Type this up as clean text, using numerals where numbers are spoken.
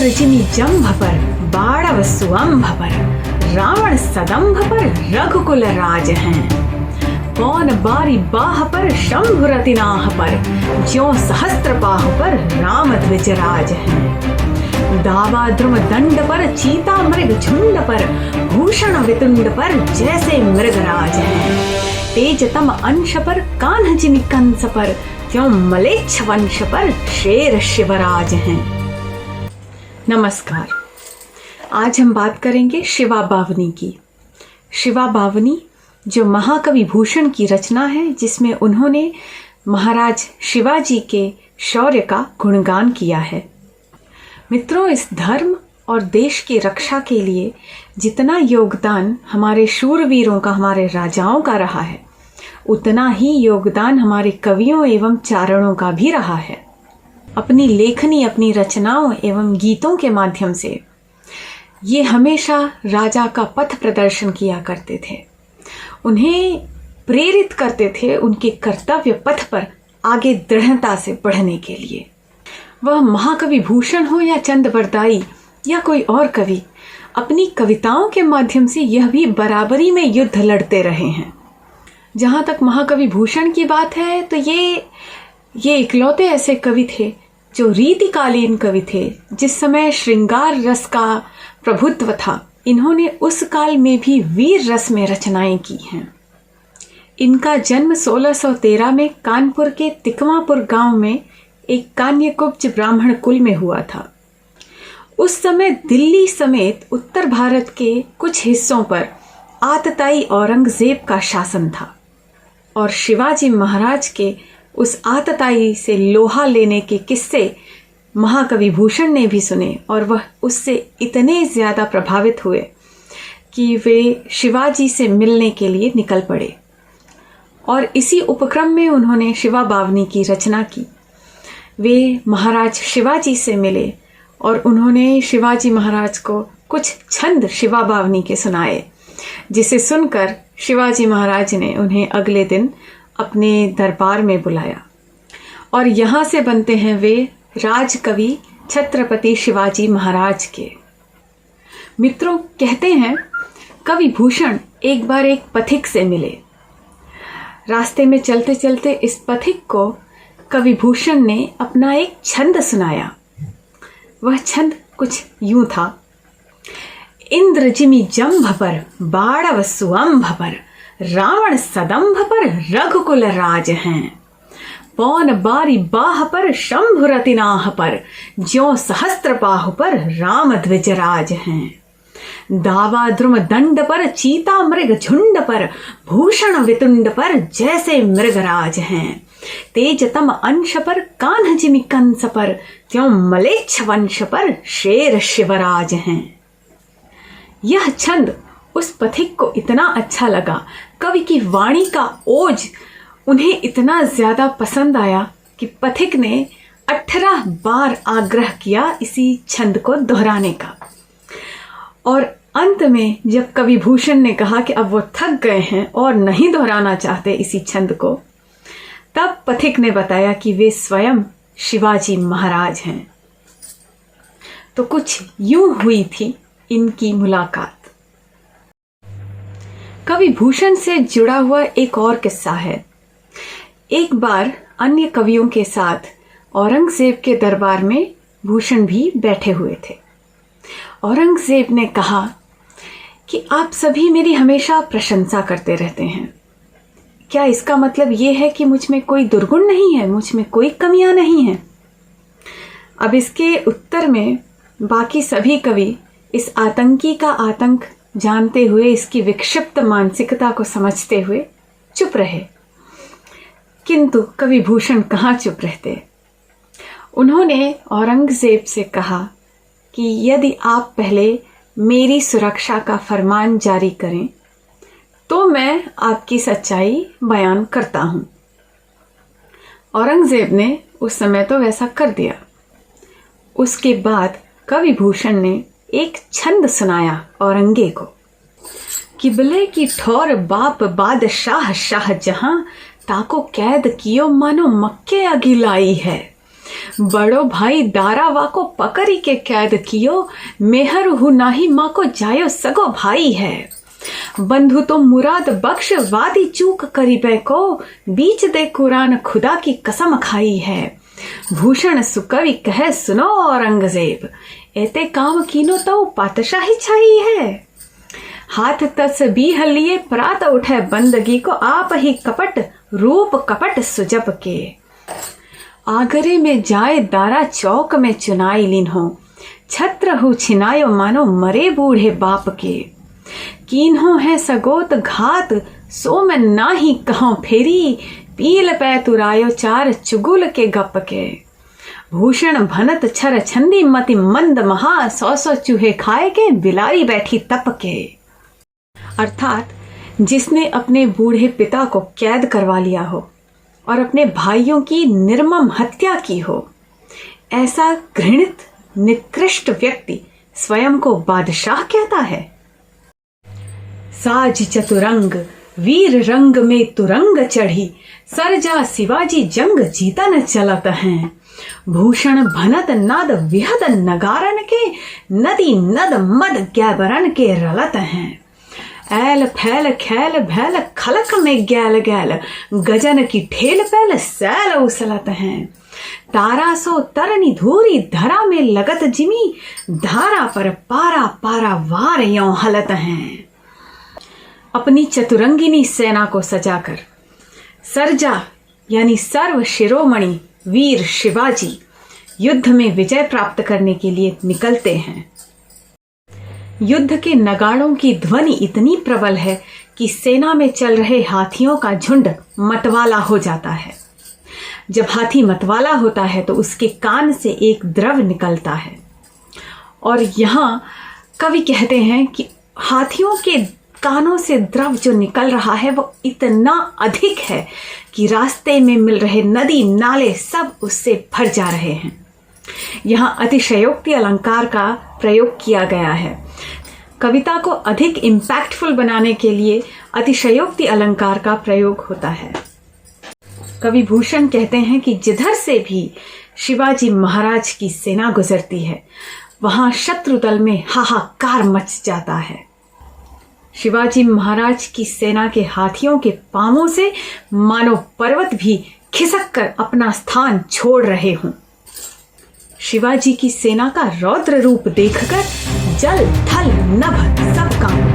इंद्रजिमी जंभ पर बाणव सुअंभ पर रावण सदंभ पर रघुकुल राज हैं। कौन बारी बाह पर शंभु रतिनाह पर ज्यों सहस्त्र बाह पर राम द्विजराज हैं। दावा द्रुम दंड पर चीता मृग झुंड पर भूषण वितुंड पर जैसे मृगराज हैं। तेजतम अंश पर कान्ह जिमि कंस पर त्यों मलेच्छ वंश पर शेर शिवराज हैं। नमस्कार। आज हम बात करेंगे शिवा बावनी की। शिवा बावनी जो महाकवि भूषण की रचना है, जिसमें उन्होंने महाराज शिवाजी के शौर्य का गुणगान किया है। मित्रों, इस धर्म और देश की रक्षा के लिए जितना योगदान हमारे शूरवीरों का, हमारे राजाओं का रहा है, उतना ही योगदान हमारे कवियों एवं चारणों का भी रहा है। अपनी लेखनी, अपनी रचनाओं एवं गीतों के माध्यम से ये हमेशा राजा का पथ प्रदर्शन किया करते थे, उन्हें प्रेरित करते थे उनके कर्तव्य पथ पर आगे दृढ़ता से बढ़ने के लिए। वह महाकवि भूषण हो या चंद बरदाई या कोई और कवि, अपनी कविताओं के माध्यम से यह भी बराबरी में युद्ध लड़ते रहे हैं। जहाँ तक महाकवि भूषण की बात है, तो ये इकलौते ऐसे कवि थे जो रीतिकालीन कवि थे। जिस समय श्रृंगार रस का प्रभुत्व था, इन्होंने उस काल में भी वीर रस में रचनाएं की हैं। इनका जन्म 1613 में कानपुर के तिकमापुर गांव में एक कान्यकुब्ज ब्राह्मण कुल में हुआ था। उस समय दिल्ली समेत उत्तर भारत के कुछ हिस्सों पर आतताई औरंगजेब का शासन था और शिवाजी महाराज के उस आतताई से लोहा लेने के किस्से महाकवि भूषण ने भी सुने और वह उससे इतने ज्यादा प्रभावित हुए कि वे शिवाजी से मिलने के लिए निकल पड़े और इसी उपक्रम में उन्होंने शिवा बावनी की रचना की। वे महाराज शिवाजी से मिले और उन्होंने शिवाजी महाराज को कुछ छंद शिवा बावनी के सुनाए, जिसे सुनकर शिवाजी महाराज ने उन्हें अगले दिन अपने दरबार में बुलाया और यहाँ से बनते हैं वे राजकवि छत्रपति शिवाजी महाराज के। मित्रों, कहते हैं कवि भूषण एक बार एक पथिक से मिले। रास्ते में चलते चलते इस पथिक को कवि भूषण ने अपना एक छंद सुनाया। वह छंद कुछ यूं था। इंद्रजिमी जंभ पर बाणव सुअंभ पर रावण सदंभ पर रघुकुल राज हैं। पौन बारी बाह पर शंभु रतिनाह पर ज्यों सहस्त्र बाहु पर राम द्विजराज हैं। दावा द्रुम दंड पर चीता मृग झुंड पर भूषण वितुंड पर जैसे मृगराज हैं। तेजतम अंश पर कान्ह जिमि कंस पर त्यों मलेच्छ वंश पर शेर शिवराज हैं। यह छंद उस पथिक को इतना अच्छा लगा, कवि की वाणी का ओज उन्हें इतना ज्यादा पसंद आया कि पथिक ने 18 बार आग्रह किया इसी छंद को दोहराने का। और अंत में जब कवि भूषण ने कहा कि अब वो थक गए हैं और नहीं दोहराना चाहते इसी छंद को, तब पथिक ने बताया कि वे स्वयं शिवाजी महाराज हैं। तो कुछ यूं हुई थी इनकी मुलाकात। कवि भूषण से जुड़ा हुआ एक और किस्सा है। एक बार अन्य कवियों के साथ औरंगजेब के दरबार में भूषण भी बैठे हुए थे। औरंगजेब ने कहा कि आप सभी मेरी हमेशा प्रशंसा करते रहते हैं। क्या इसका मतलब ये है कि मुझ में कोई दुर्गुण नहीं है, मुझ में कोई कमियां नहीं है? अब इसके उत्तर में बाकी सभी कवि इस आतंकी का आतंक जानते हुए, इसकी विक्षिप्त मानसिकता को समझते हुए चुप रहे। किंतु कवि भूषण कहाँ चुप रहते। उन्होंने औरंगजेब से कहा कि यदि आप पहले मेरी सुरक्षा का फरमान जारी करें तो मैं आपकी सच्चाई बयान करता हूं। औरंगजेब ने उस समय तो वैसा कर दिया। उसके बाद कवि भूषण ने एक छंद सुनाया औरंगे को कि बिले की ठौर बाप बादशाह शाहजहां ताको कैद कियो मानो मक्के अगिलाई है। बड़ो भाई दारावा को पकड़ी के कैद कियो, मेहर हु नाही माँ को जायो सगो भाई है। बंधु तो मुराद बख्श वादी चूक करीबे को, बीच दे कुरान खुदा की कसम खाई है। भूषण सुकवि कहे सुनो औरंगजेब, एते काम कीनो तो पातशाही छाई है। हाथ तस्बीह लिए प्रात उठे बंदगी को, आप ही कपट रूप कपट सुजब के। आगरे में जाए दारा चौक में चुनाई लीन हो, छत्र हु छिनायो मानो मरे बूढ़े बाप के। कीन्हो है सगोत घात सो मैं ना ही कहूं फेरी, पील पै तुरायो चार चुगुल के गप के। भूषण भनत छर छंदी मति मंद महा, सौ सौ चूहे खाए के बिलारी बैठी तप के। अर्थात जिसने अपने बूढ़े पिता को कैद करवा लिया हो और अपने भाइयों की निर्मम हत्या की हो, ऐसा घृणित निकृष्ट व्यक्ति स्वयं को बादशाह कहता है। साज चतुरंग वीर रंग में तुरंग चढ़ी, सरजा शिवाजी जंग जीतन चलत हैं। भूषण भनत नाद विहद नगारन के, नदी नद मद गैबरन के रलत हैं। ऐल फैल खैल भैल खलक में गैल गैल, गजन की ठेल पैल सैल उसलत हैं। तारा सो तरनी धूरी धरा में लगत जिमी, धारा पर पारा पारा वार यों हलत हैं। अपनी चतुरंगिनी सेना को सजाकर सरजा यानी सर्व शिरोमणि वीर शिवाजी युद्ध में विजय प्राप्त करने के लिए निकलते हैं। युद्ध के नगाड़ों की ध्वनि इतनी प्रबल है कि सेना में चल रहे हाथियों का झुंड मतवाला हो जाता है। जब हाथी मतवाला होता है तो उसके कान से एक द्रव निकलता है, और यहाँ कवि कहते हैं कि हाथियों के कानों से द्रव जो निकल रहा है वो इतना अधिक है कि रास्ते में मिल रहे नदी नाले सब उससे भर जा रहे हैं। यहाँ अतिशयोक्ति अलंकार का प्रयोग किया गया है। कविता को अधिक इम्पैक्टफुल बनाने के लिए अतिशयोक्ति अलंकार का प्रयोग होता है। कवि भूषण कहते हैं कि जिधर से भी शिवाजी महाराज की सेना गुजरती है वहां शत्रु दल में हाहाकार मच जाता है। शिवाजी महाराज की सेना के हाथियों के पांवों से मानो पर्वत भी खिसक कर अपना स्थान छोड़ रहे हों। शिवाजी की सेना का रौद्र रूप देखकर जल थल नभ सब कांप